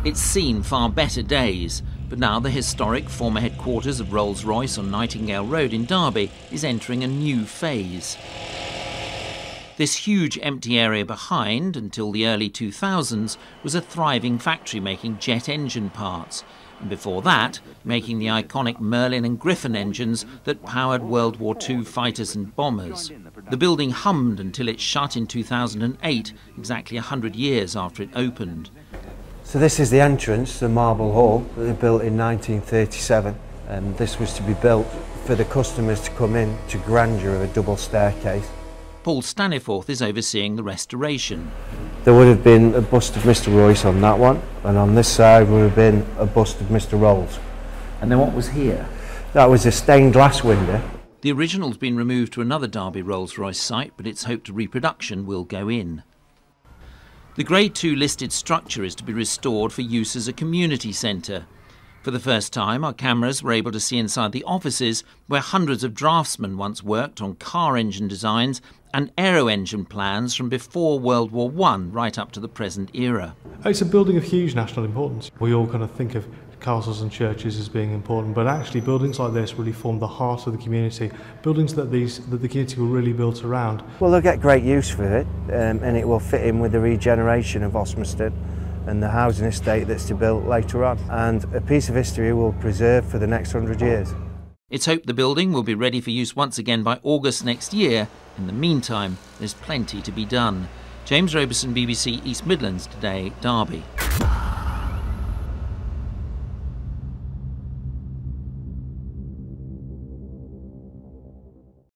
It's seen far better days, but now the historic former headquarters of Rolls-Royce on Nightingale Road in Derby is entering a new phase. This huge empty area behind, until the early 2000s, was a thriving factory making jet engine parts, and before that, making the iconic Merlin and Griffon engines that powered World War II fighters and bombers. The building hummed until it shut in 2008, exactly 100 years after it opened. So this is the entrance to the Marble Hall that they built in 1937. This was to be built for the customers to come in to grandeur of a double staircase. Paul Staniforth is overseeing the restoration. There would have been a bust of Mr. Royce on that one, and on this side would have been a bust of Mr. Rolls. And then what was here? That was a stained glass window. The original's been removed to another Derby Rolls-Royce site, but it's hoped a reproduction will go in. The Grade 2 listed structure is to be restored for use as a community centre. For the first time, our cameras were able to see inside the offices where hundreds of draftsmen once worked on car engine designs and aero-engine plans from before World War I right up to the present era. It's a building of huge national importance. We all kind of think of castles and churches as being important, but actually buildings like this really form the heart of the community, buildings that the community were really built around. Well, they'll get great use for it, and it will fit in with the regeneration of Osmaston and the housing estate that's to be built later on, and a piece of history will preserve for the next 100 years. It's hoped the building will be ready for use once again by August next year. In the meantime, there's plenty to be done. James Roberson, BBC East Midlands Today, Derby.